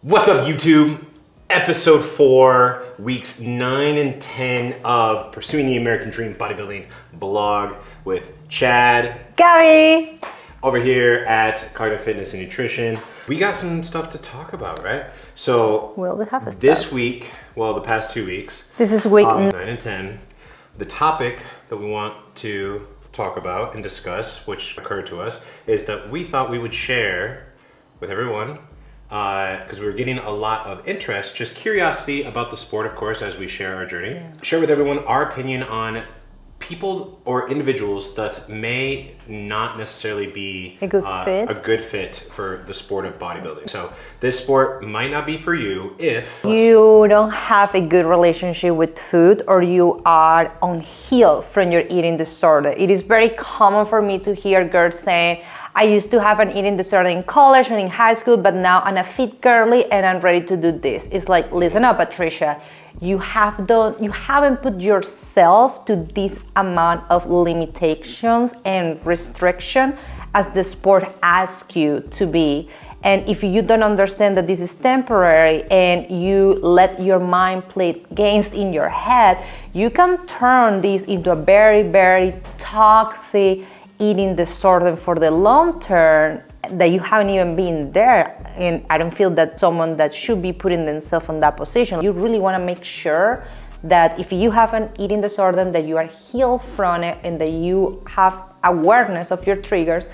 What's up, YouTube? Episode 4, weeks 9 and 10 of Pursuing the American Dream Bodybuilding blog with Chad, Gabby, over here at Cognitive Fitness and Nutrition. We got some stuff to talk about, right? So we have a this stuff. week, well, the past 2 weeks, This is week 9 and 10, the topic that we want to talk about and discuss, which occurred to us, is that we thought we would share with everyone, because we were getting a lot of interest, just curiosity about the sport, of course, as we share our journey. Yeah. Share with everyone our opinion on people or individuals that may not necessarily be a good fit for the sport of bodybuilding. So this sport might not be for you if you don't have a good relationship with food or you are unhealed from your eating disorder. It is very common for me to hear girls saying, I used to have an eating disorder in college and in high school, but now I'm a fit girly and I'm ready to do this. It's like, listen up, Patricia. You haven't put yourself to this amount of limitations and restriction as the sport asks you to be. And if you don't understand that this is temporary and you let your mind play games in your head, you can turn this into a very, very toxic eating disorder for the long term that you haven't even been there. And I don't feel that someone that should be putting themselves in that position. You really want to make sure that if you have an eating disorder, that you are healed from it and that you have awareness of your triggers.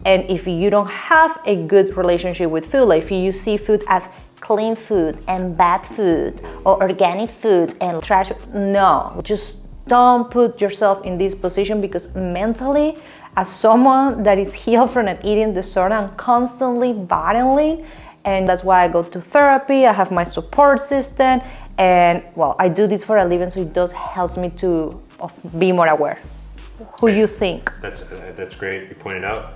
And if you don't have a good relationship with food, like if you see food as clean food and bad food or organic food and trash, no, just don't put yourself in this position, because mentally, as someone that is healed from an eating disorder, I'm constantly battling, and that's why I go to therapy. I have my support system, and well, I do this for a living, so it does helps me to be more aware who you think. That's great. You pointed out.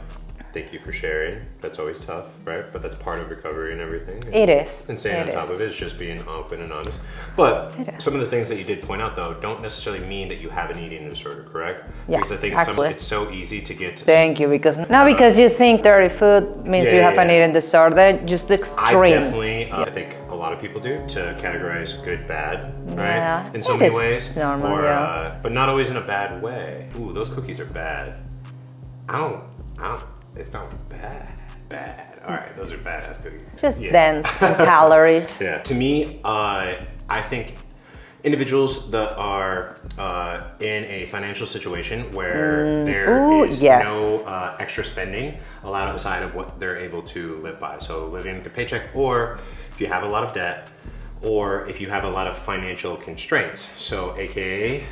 Thank you for sharing. That's always tough, right? But that's part of recovery and everything. It is. And staying on top of it is just being open and honest. But some of the things that you did point out, though, don't necessarily mean that you have an eating disorder, correct? Yeah, because I think it's so easy to get. Thank you, because not because you think dirty food means you have an eating disorder, just extremes. I think a lot of people do, to categorize good, bad, right? Yeah, in so many ways. Normal, but not always in a bad way. Ooh, those cookies are bad. It's not bad. All right, those are badass cookies. Just dense in calories. Yeah. To me, I think individuals that are in a financial situation where there is no extra spending allowed outside of what they're able to live by. So living with a paycheck, or if you have a lot of debt, or if you have a lot of financial constraints. So AKA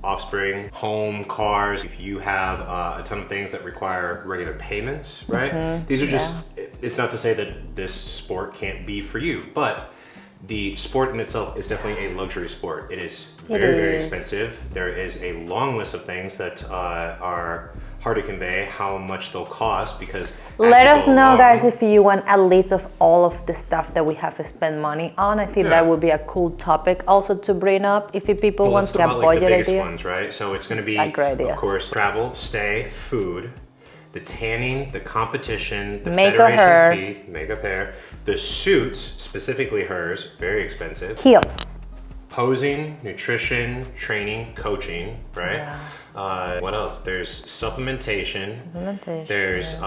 offspring, home, cars. If you have a ton of things that require regular payments, right? Mm-hmm. These are just, it's not to say that this sport can't be for you, but the sport in itself is definitely a luxury sport. It is very expensive. There is a long list of things that are hard to convey how much they'll cost, because let us know, guys, if you want a list of all of the stuff that we have to spend money on. I think that would be a cool topic also to bring up if people want to get budget the biggest idea. Ones, right? So it's going to be, of course, travel, stay, food, the tanning, the competition, the makeup, federation fee, makeup, hair, the suits, specifically hers, very expensive. Heels. Posing, nutrition, training, coaching, right? Yeah. What else? There's supplementation. There's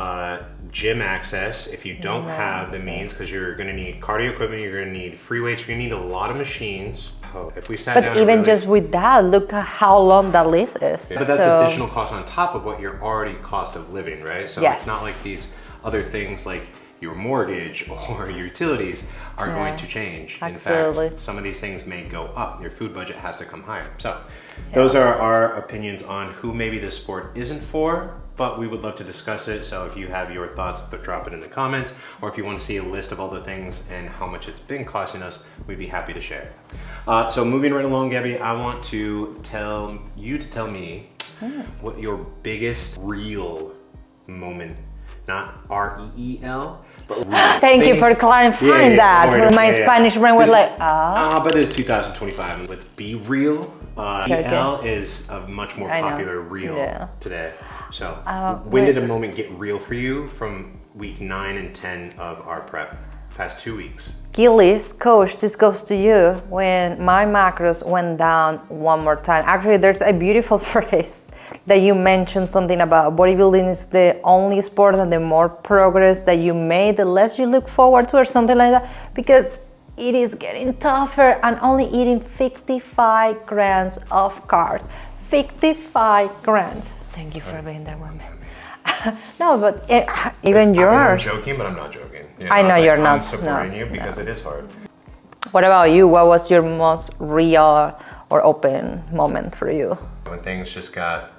gym access. If you don't have the means, because you're going to need cardio equipment, you're going to need free weights, you're going to need a lot of machines. If we sat down, but even just with that, look at how long that list is. But that's additional cost on top of what your already cost of living, right? So it's not like these other things like your mortgage or your utilities are going to change. Absolutely. In fact, some of these things may go up. Your food budget has to come higher. So those are our opinions on who maybe this sport isn't for, but we would love to discuss it. So if you have your thoughts, drop it in the comments, or if you want to see a list of all the things and how much it's been costing us, we'd be happy to share. So moving right along, Gabby, I want to tell me what your biggest real moment, not REEL, but thank you for clarifying that. My Spanish brain was like, but it's 2025. Let's be real. EL is a much more popular reel today. So when did a moment get real for you from week 9 and 10 of our prep? past 2 weeks. Gillies, coach, this goes to you. When my macros went down one more time, actually there's a beautiful phrase that you mentioned, something about bodybuilding is the only sport that the more progress that you made, the less you look forward to, or something like that, because it is getting tougher and only eating 55 grams of carbs. 55 grams. Thank you for being there with me. No, but even yours. I'm joking, but I'm not joking. You I know you're not. I'm supporting you because it is hard. What about you? What was your most real or open moment for you? When things just got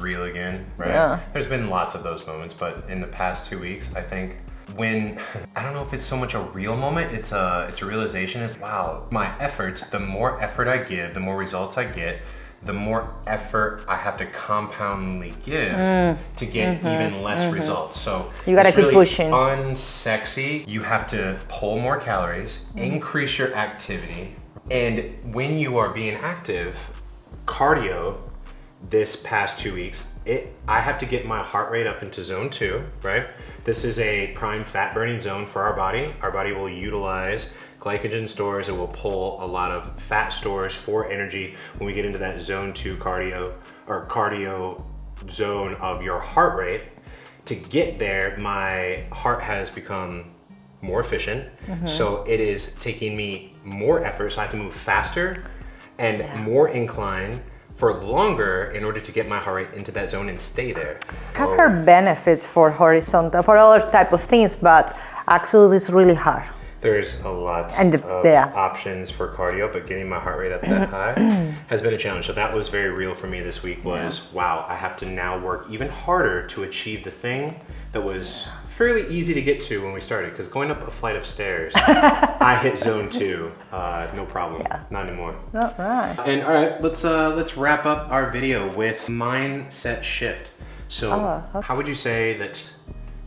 real again, right? Yeah. There's been lots of those moments, but in the past 2 weeks, I think when, I don't know if it's so much a real moment, it's a realization is, wow, my efforts, the more effort I give, the more results I get, the more effort I have to compoundly give to get even less results. So you gotta keep really pushing. Unsexy. You have to pull more calories, increase your activity, and when you are being active, cardio. This past 2 weeks, I have to get my heart rate up into zone 2, right? This is a prime fat burning zone for our body. Our body will utilize glycogen stores. It will pull a lot of fat stores for energy when we get into that zone 2 cardio zone of your heart rate. To get there, my heart has become more efficient. So it is taking me more effort. So I have to move faster and more incline for longer in order to get my heart rate into that zone and stay there. I've heard benefits for horizontal, for other type of things, but actually it's really hard. There's a lot of options for cardio, but getting my heart rate up that high has been a challenge. So that was very real for me this week was, wow, I have to now work even harder to achieve the thing that was fairly easy to get to when we started, because going up a flight of stairs, I hit zone 2, no problem, not anymore. All right. And all right, let's wrap up our video with mindset shift. So how would you say that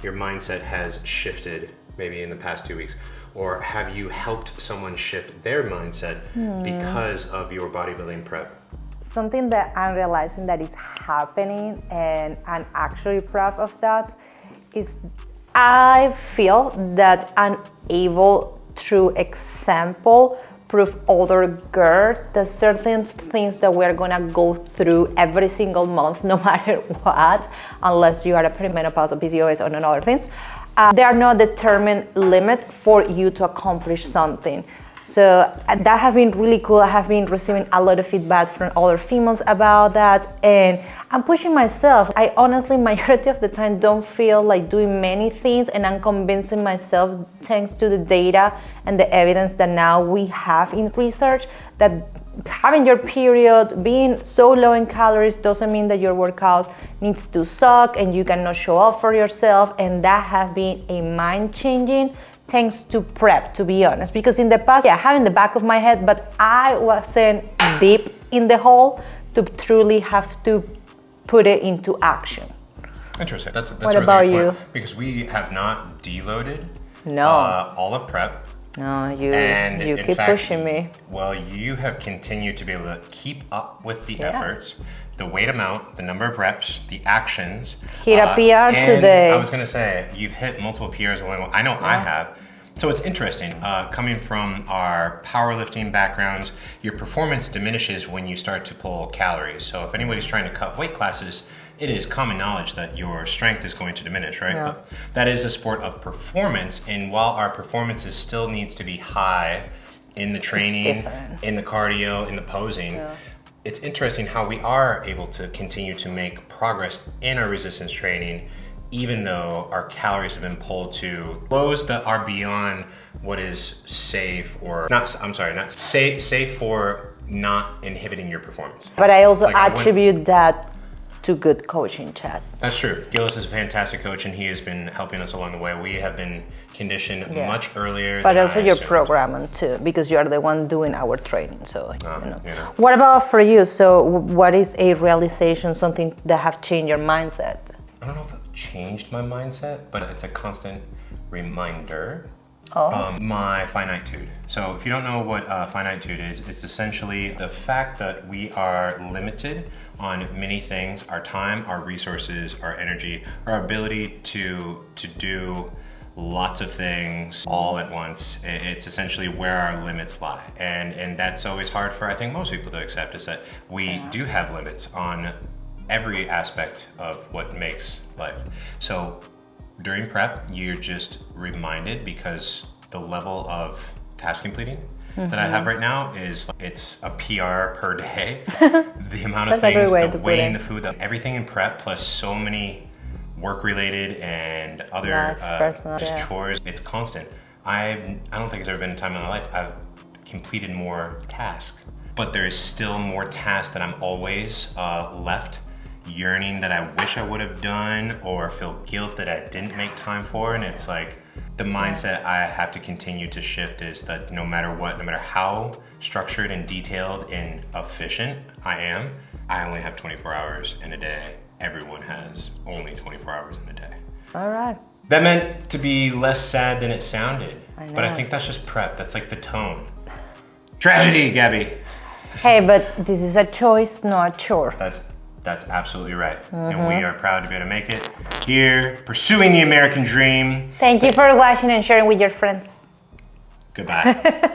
your mindset has shifted maybe in the past 2 weeks? Or have you helped someone shift their mindset because of your bodybuilding prep? Something that I'm realizing that is happening, and I'm actually proud of that, is I feel that I'm able, through example, prove other girls that certain things that we're gonna go through every single month, no matter what, unless you are a perimenopause or PCOS or other things, there are no determined limit for you to accomplish something. So that has been really cool. I have been receiving a lot of feedback from other females about that, and I'm pushing myself. I honestly, majority of the time, don't feel like doing many things, and I'm convincing myself, thanks to the data and the evidence that now we have in research, that having your period, being so low in calories, doesn't mean that your workouts needs to suck and you cannot show up for yourself. And that has been a mind-changing thanks to prep, to be honest, because in the past, I have in the back of my head, but I wasn't deep in the hole to truly have to put it into action. Interesting. That's what really about important, you? because we have not deloaded all of prep. No, you keep pushing me. Well, you have continued to be able to keep up with the efforts, the weight amount, the number of reps, the actions. Hit a PR today. I was gonna say, you've hit multiple PRs. I know I have. So it's interesting, coming from our powerlifting backgrounds, your performance diminishes when you start to pull calories. So if anybody's trying to cut weight classes, it is common knowledge that your strength is going to diminish, right? But that is a sport of performance, and while our performances still needs to be high in the training, in the cardio, in the posing, it's interesting how we are able to continue to make progress in our resistance training, even though our calories have been pulled to lows that are beyond what is safe, or not safe for not inhibiting your performance. But I also attribute that to good coaching, Chad. That's true. Gillis is a fantastic coach, and he has been helping us along the way. We have been conditioned much earlier. But also your programming too, because you are the one doing our training. So, What about for you? So what is a realization, something that have changed your mindset? I don't know if it changed my mindset, but it's a constant reminder. My finitude. So if you don't know what finitude is, it's essentially the fact that we are limited on many things: our time, our resources, our energy, our ability to do lots of things all at once. It's essentially where our limits lie. And that's always hard for, I think, most people to accept, is that we do have limits on every aspect of what makes life. So during prep, you're just reminded, because the level of task completing that I have right now is, it's a PR per day. The amount of things, the weighing, the food, everything in prep, plus so many work related and other chores, it's constant. I don't think there's ever been a time in my life I've completed more tasks, but there is still more tasks that I'm always left yearning that I wish I would have done, or feel guilt that I didn't make time for. And it's like, the mindset I have to continue to shift is that no matter what, no matter how structured and detailed and efficient I am, I only have 24 hours in a day. Everyone has only 24 hours in a day. All right. That meant to be less sad than it sounded. But I think that's just prep. That's like the tone. Tragedy, Gabby. Hey, but this is a choice, not a chore. That's absolutely right. And we are proud to be able to make it here, pursuing the American dream. Thank you for watching and sharing with your friends. Goodbye.